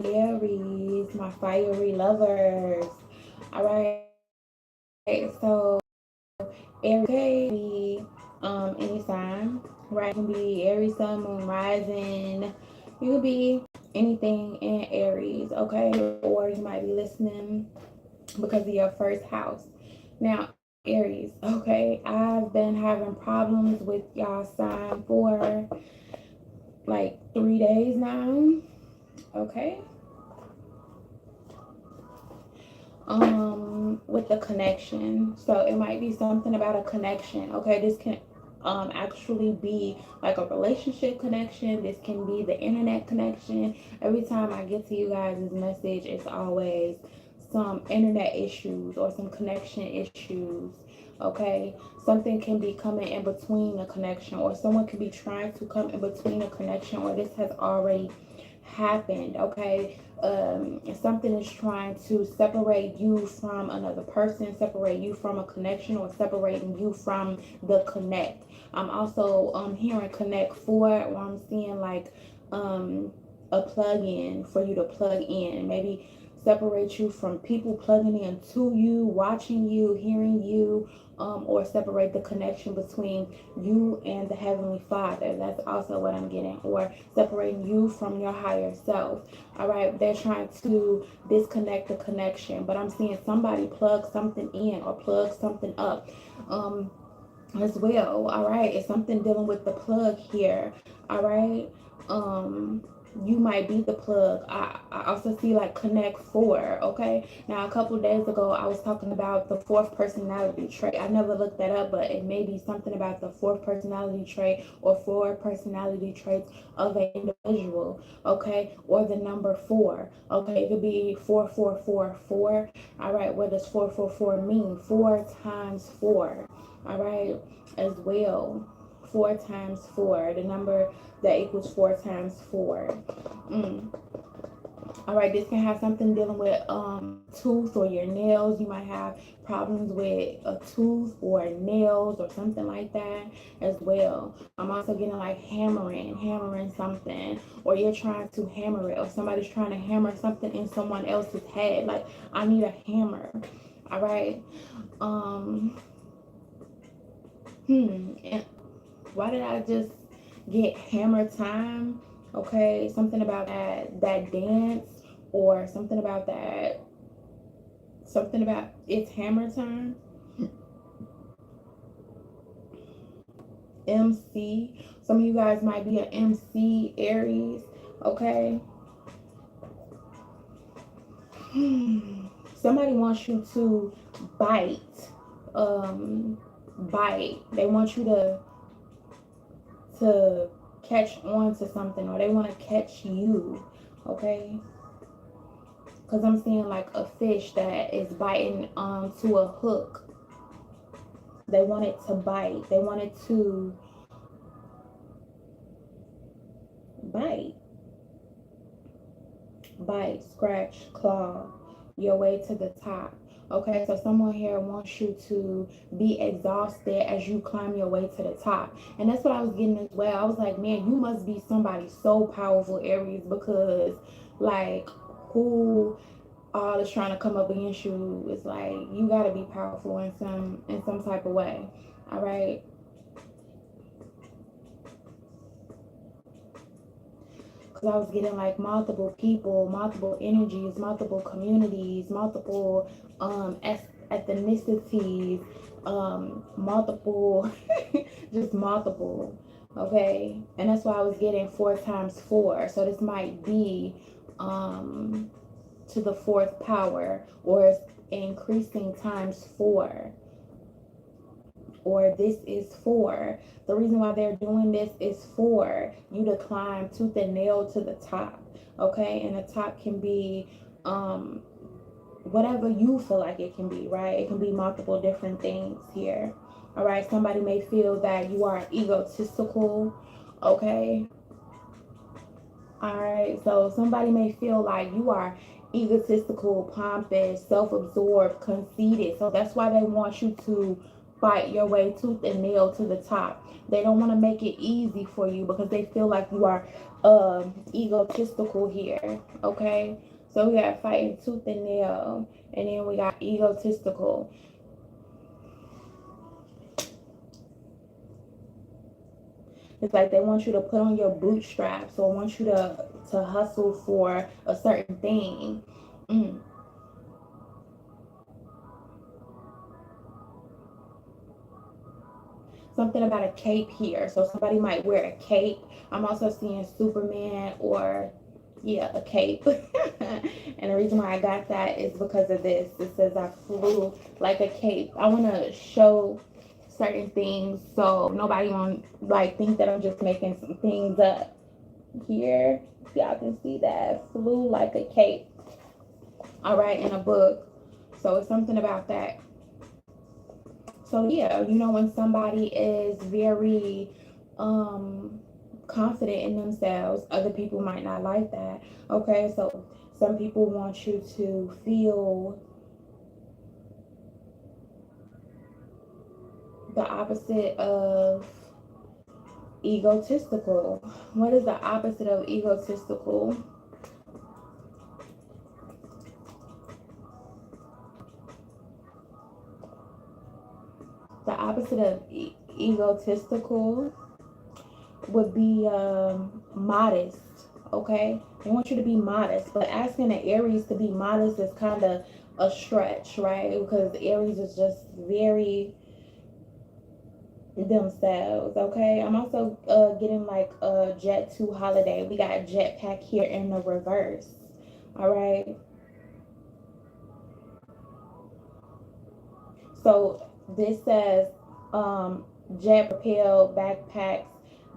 Aries, my fiery lovers. All right, so Aries can be any sign, right? It can be Aries, Sun, Moon, Rising. You could be anything in Aries, okay? Or you might be listening because of your first house. Now, Aries, okay, I've been having problems with y'all sign for like 3 days now, okay? With the connection. So it might be something about a connection. Okay, this can actually be like a relationship connection. This can be the internet connection. Every time I get to you guys' message, it's always some internet issues or some connection issues. Okay, something can be coming in between a connection, or someone could be trying to come in between a connection, or this has already happened. Okay, something is trying to separate you from another person, separate you from a connection, or separating you from the connect. I'm also hearing connect for, or I'm seeing like a plug in for you to plug in. Maybe separate you from people plugging in to you, watching you, hearing you, or separate the connection between you and the Heavenly Father. That's also what I'm getting. Or separating you from your higher self. All right, they're trying to disconnect the connection, but I'm seeing somebody plug something in or plug something up. As well. All right, it's something dealing with the plug here. All right, um, you might be the plug. I also see like connect four. Okay, now a couple of days ago I was talking about the fourth personality trait. I never looked that up, but it may be something about the fourth personality trait or four personality traits of an individual. Okay, or the number four. Okay, it could be 4444. All right, what does 444 mean? Four times four. All right, as well. Four times four, the number that equals four times four. Mm. All right, this can have something dealing with tooth or your nails. You might have problems with a tooth or nails or something like that as well. I'm also getting like hammering something, or you're trying to hammer it, or somebody's trying to hammer something in someone else's head. Like, I need a hammer. All right. Um, and why did I just get hammer time? Okay, something about that dance, or something about it's hammer time. MC. Some of you guys might be an MC Aries. Okay. Somebody wants you to bite. Bite. They want you to catch on to something, or they want to catch you. Okay, because I'm seeing like a fish that is biting to a hook. They want it to bite. They want it to bite, bite, scratch, claw your way to the top. Okay, so someone here wants you to be exhausted as you climb your way to the top. And that's what I was getting as well. I was like, man, you must be somebody so powerful, Aries, because like who all is trying to come up against you, is like you gotta be powerful in some type of way. All right. Because I was getting like multiple people, multiple energies, multiple communities, multiple ethnicities, multiple, just multiple. Okay, and that's why I was getting four times four. So this might be um, to the fourth power, or it's increasing times four, or this is for. The reason why they're doing this is for you to climb tooth and nail to the top. Okay, and the top can be whatever you feel like it can be, right? It can be multiple different things here. All right, somebody may feel that you are egotistical. Okay, all right, so somebody may feel like you are egotistical, pompous, self-absorbed, conceited. So that's why they want you to fight your way tooth and nail to the top. They don't want to make it easy for you because they feel like you are egotistical here. Okay, so we got fighting tooth and nail, and then we got egotistical. It's like they want you to put on your bootstraps or want you to hustle for a certain thing. Mm. Something about a cape here. So somebody might wear a cape. I'm also seeing Superman or yeah, a cape. And the reason why I got that is because of this. It says I flew like a cape. I want to show certain things so nobody won't like think that I'm just making some things up here. Y'all can see that flew like a cape. All right, in a book. So it's something about that. So yeah, when somebody is very um confident in themselves, other people might not like that. Okay, so some people want you to feel the opposite of egotistical. What is the opposite of egotistical? The opposite of egotistical would be modest. Okay, they want you to be modest, but asking an Aries to be modest is kind of a stretch, right? Because Aries is just very themselves. Okay, I'm also getting like a jet 2 holiday. We got jetpack here in the reverse. All right, so this says jet propelled backpacks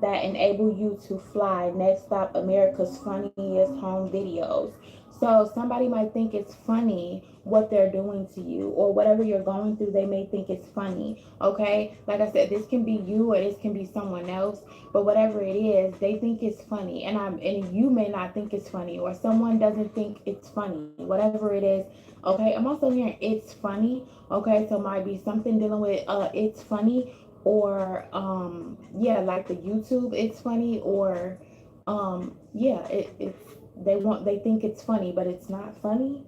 that enable you to fly. Next stop, America's funniest home videos. So somebody might think it's funny what they're doing to you or whatever you're going through. They may think it's funny. Okay, like I said, this can be you or this can be someone else. But whatever it is, they think it's funny, and you may not think it's funny, or someone doesn't think it's funny. Whatever it is, okay. I'm also hearing it's funny. Okay, so might be something dealing with it's funny or yeah, like the YouTube it's funny or yeah, it's they think it's funny, but it's not funny.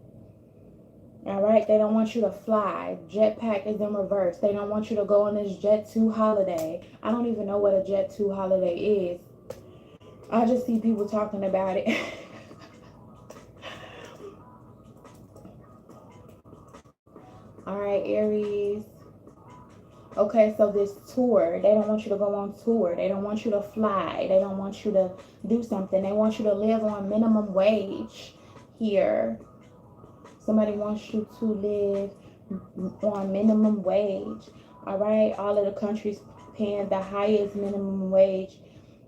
All right, they don't want you to fly. Jetpack is in reverse. They don't want you to go on this Jet 2 holiday. I don't even know what a Jet 2 holiday is. I just see people talking about it. All right, Aries. Okay, so this tour, they don't want you to go on tour. They don't want you to fly. They don't want you to do something. They want you to live on minimum wage here. Somebody wants you to live on minimum wage. All right, all of the countries paying the highest minimum wage.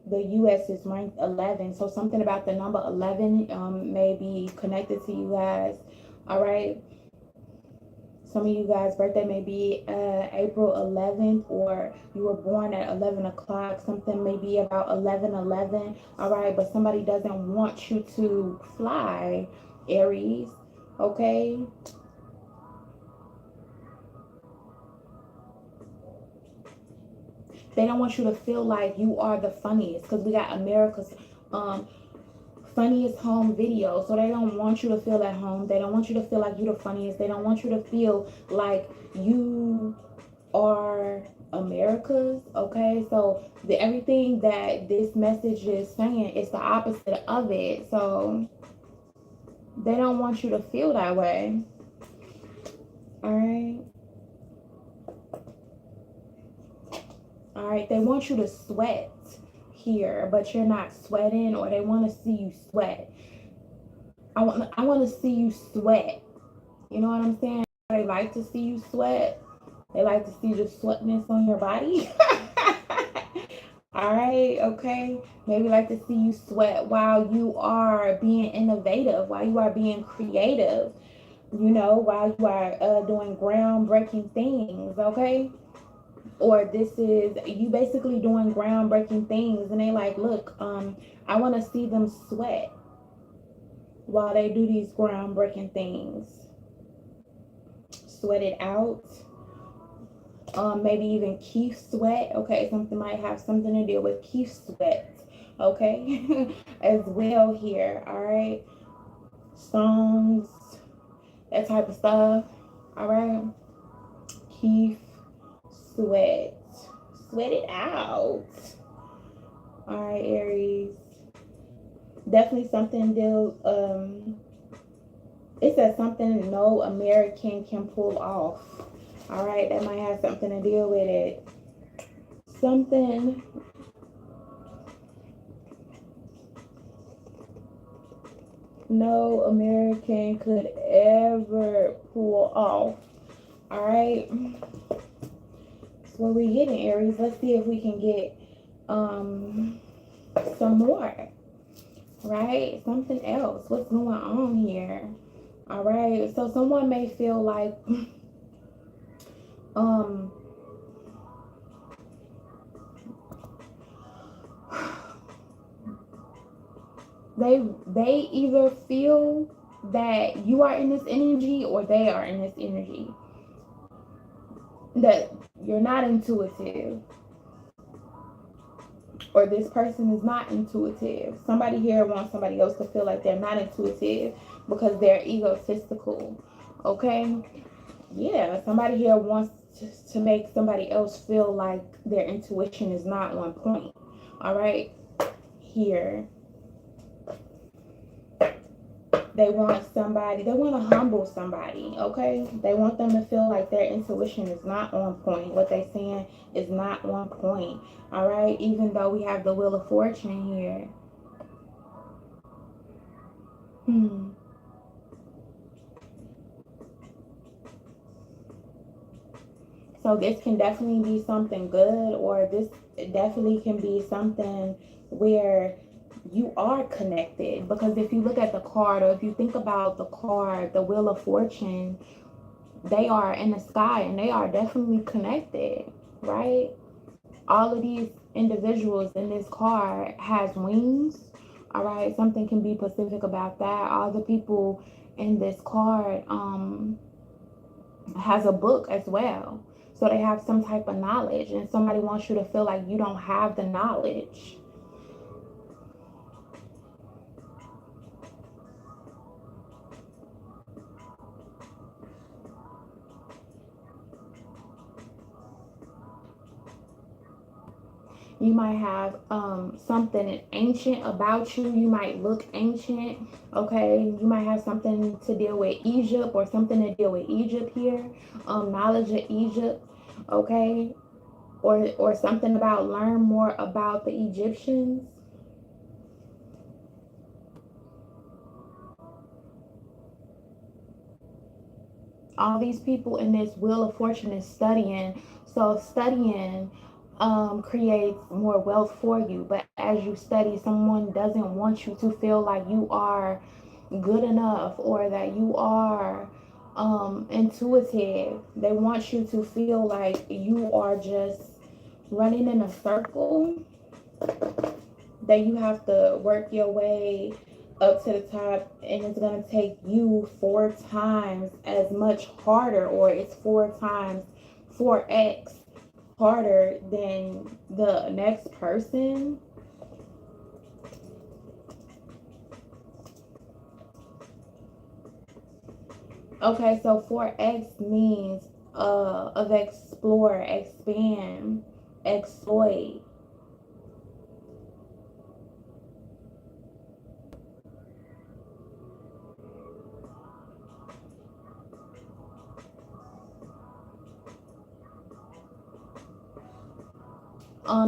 The U.S. is ranked 11, so something about the number 11 may be connected to you guys. All right, some of you guys' birthday may be April 11th, or you were born at 11 o'clock. Something may be about 11:11. All right, but somebody doesn't want you to fly, Aries. Okay, they don't want you to feel like you are the funniest because we got America's um, funniest home video. So they don't want you to feel at home. They don't want you to feel like you're the funniest. They don't want you to feel like you are America's. Okay, so everything that this message is saying is the opposite of it. So they don't want you to feel that way. All right. All right. They want you to sweat here, but you're not sweating, or they want to see you sweat. I want to see you sweat. You know what I'm saying? They like to see you sweat. They like to see the sweatness on your body. All right, okay. Maybe like to see you sweat while you are being innovative, while you are being creative, while you are doing groundbreaking things, okay? Or this is you basically doing groundbreaking things, and they like, look, I want to see them sweat while they do these groundbreaking things. Sweat it out. maybe even Keith Sweat. Okay, something might have something to do with Keith Sweat. Okay, as well here. All right, songs, that type of stuff. All right, Keith Sweat, sweat it out. All right, Aries, definitely something deal. It says something no American can pull off. All right, that might have something to deal with it. Something no American could ever pull off. All right, that's what we're getting, Aries. Let's see if we can get um some more. Right, something else. What's going on here? All right, so someone may feel like um they either feel that you are in this energy or they are in this energy, that you're not intuitive or this person is not intuitive. Somebody here wants somebody else to feel like they're not intuitive because they're egotistical. Okay, yeah, somebody here wants to make somebody else feel like their intuition is not on point. All right, here they want somebody, they want to humble somebody. Okay, they want them to feel like their intuition is not on point, what they saying is not on point. All right, even though we have the wheel of fortune here. hmm so this can definitely be something good, or this definitely can be something where you are connected, because if you look at the card, or if you think about the card, the wheel of fortune, they are in the sky and they are definitely connected, right? All of these individuals in this card has wings. All right, something can be specific about that. All the people in this card has a book as well, so they have some type of knowledge, and somebody wants you to feel like you don't have the knowledge. You might have something ancient about you. You might look ancient. Okay, you might have something to deal with Egypt, or something to deal with Egypt here. Knowledge of Egypt. Okay, or something about learn more about the Egyptians. All these people in this wheel of fortune is studying. So studying creates more wealth for you. But as you study, someone doesn't want you to feel like you are good enough, or that you are intuitive. They want you to feel like you are just running in a circle, that you have to work your way up to the top, and it's going to take you 4 times as much harder, or it's 4 times 4x harder than the next person. Okay, so 4x means of explore, expand, exploit.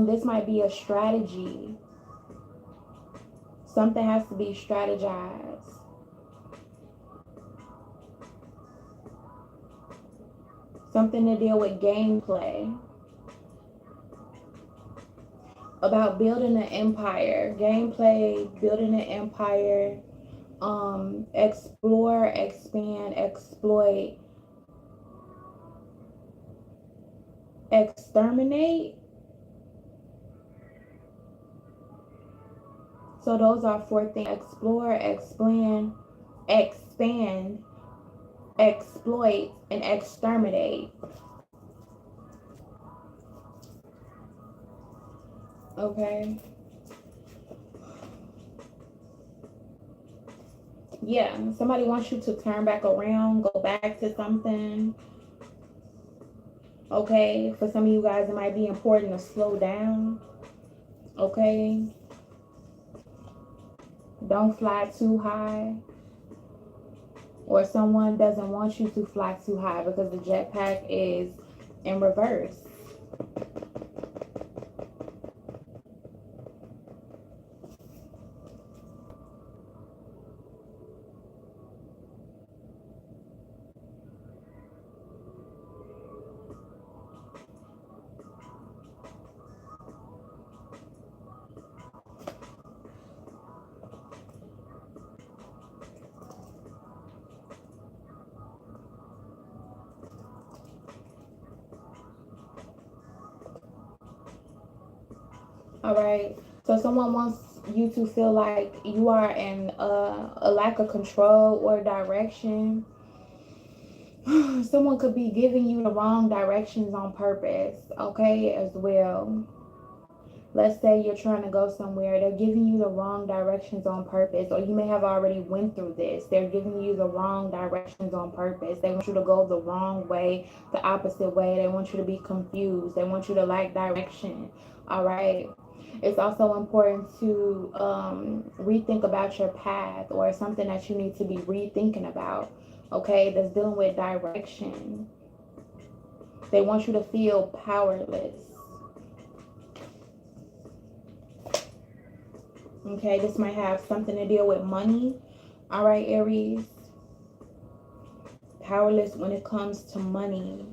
This might be a strategy. Something has to be strategized. Something to deal with gameplay. About building an empire. Gameplay, building an empire. Explore, expand, exploit, exterminate. So those are 4 things: explore, expand, exploit, and exterminate. Okay. Yeah, somebody wants you to turn back around, go back to something. Okay, for some of you guys, it might be important to slow down. Okay, don't fly too high, or someone doesn't want you to fly too high because the jetpack is in reverse. All right. So someone wants you to feel like you are in a lack of control or direction. Someone could be giving you the wrong directions on purpose, okay, as well. Let's say you're trying to go somewhere, they're giving you the wrong directions on purpose, or you may have already went through this. They're giving you the wrong directions on purpose. They want you to go the wrong way, the opposite way. They want you to be confused. They want you to lack direction. All right. It's also important to rethink about your path, or something that you need to be rethinking about. Okay, that's dealing with direction. They want you to feel powerless. Okay, this might have something to deal with money. All right, Aries. Powerless when it comes to money.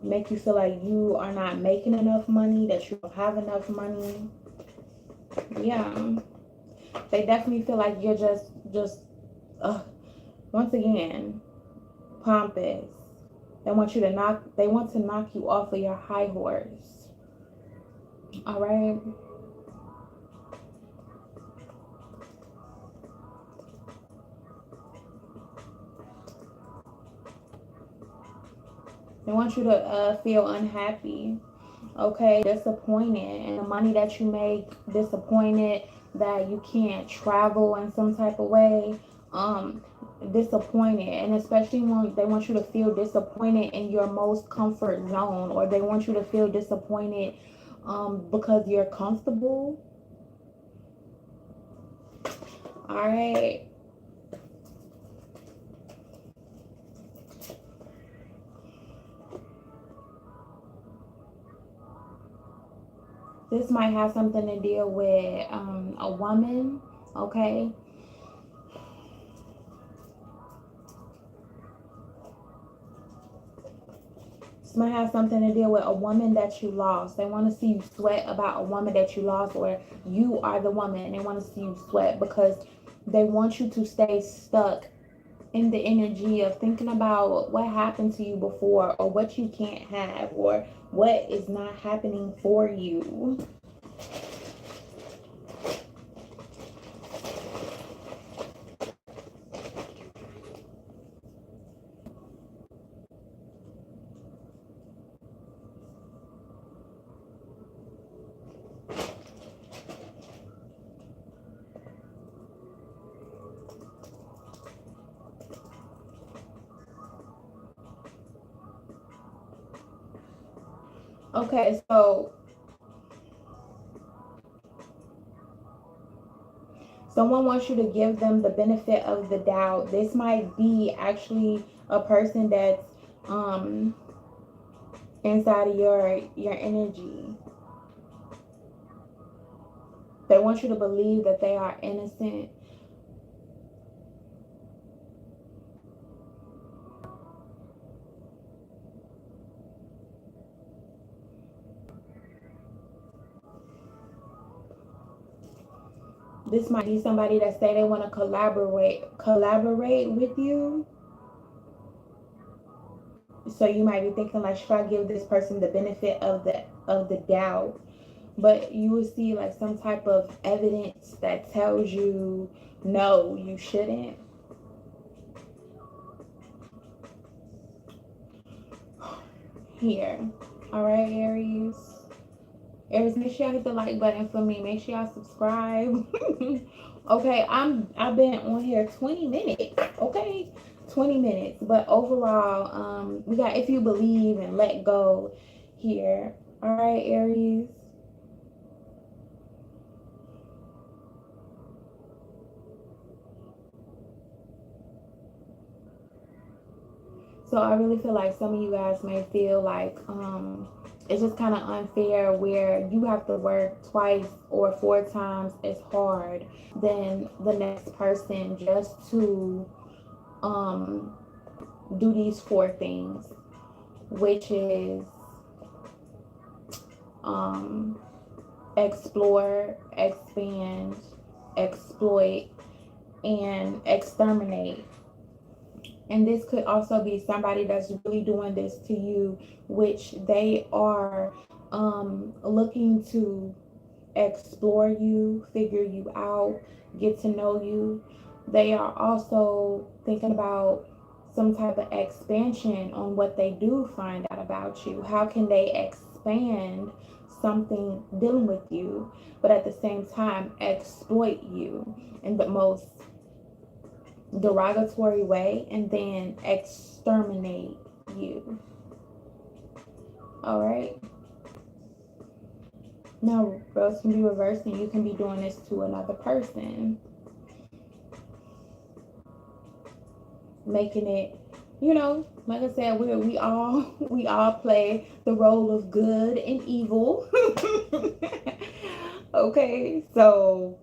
Make you feel like you are not making enough money, that you don't have enough money. Yeah. They definitely feel like you're just, once again, pompous. They want to knock you off of your high horse. All right. They want you to feel unhappy, okay, disappointed, and the money that you make, disappointed that you can't travel in some type of way, um, disappointed, and especially when they want you to feel disappointed in your most comfort zone, or they want you to feel disappointed because you're comfortable. All right. This might have something to deal with a woman, okay. This might have something to deal with a woman that you lost. They want to see you sweat about a woman that you lost, or you are the woman. They want to see you sweat because they want you to stay stuck in the energy of thinking about what happened to you before, or what you can't have, or what is not happening for you. Okay, so someone wants you to give them the benefit of the doubt. This might be actually a person that's um inside of your energy. They want you to believe that they are innocent. This might be somebody that say they want to collaborate with you. So you might be thinking like, should I give this person the benefit of the doubt? But you will see like some type of evidence that tells you no, you shouldn't. Here. All right, Aries. Aries, make sure y'all hit the like button for me. Make sure y'all subscribe. Okay, I've been on here 20 minutes. Okay, 20 minutes. But overall, we got if you believe and let go here. All right, Aries. So I really feel like some of you guys may feel like it's just kind of unfair where you have to work twice or four times as hard than the next person just to um, do these four things, which is um, explore, expand, exploit, and exterminate. And this could also be somebody that's really doing this to you, which they are looking to explore you, figure you out, get to know you. They are also thinking about some type of expansion on what they do find out about you. How can they expand something dealing with you, but at the same time exploit you in the most derogatory way and then exterminate you? All right. Now, roles can be reversed and you can be doing this to another person, making it, like I said, we all we all play the role of good and evil. Okay, so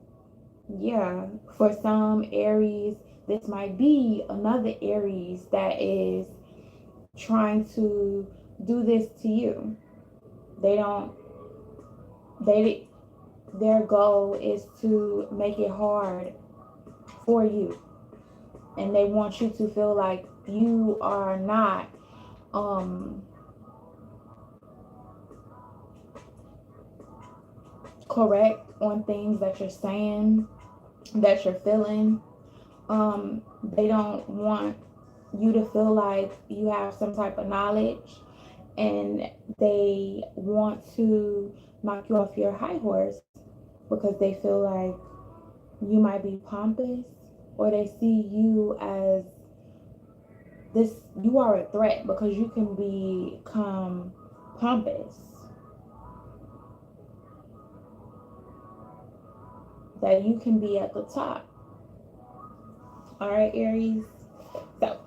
yeah, for some Aries, this might be another Aries that is trying to do this to you. They don't they their goal is to make it hard for you, and they want you to feel like you are not um correct on things that you're saying, that you're feeling. They don't want you to feel like you have some type of knowledge, and they want to knock you off your high horse because they feel like you might be pompous, or they see you as this, you are a threat because you can become pompous, that you can be at the top. All right, Aries. So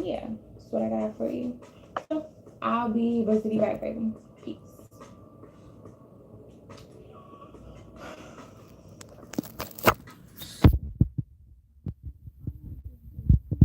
yeah, that's what I got for you. So I'll be back, baby.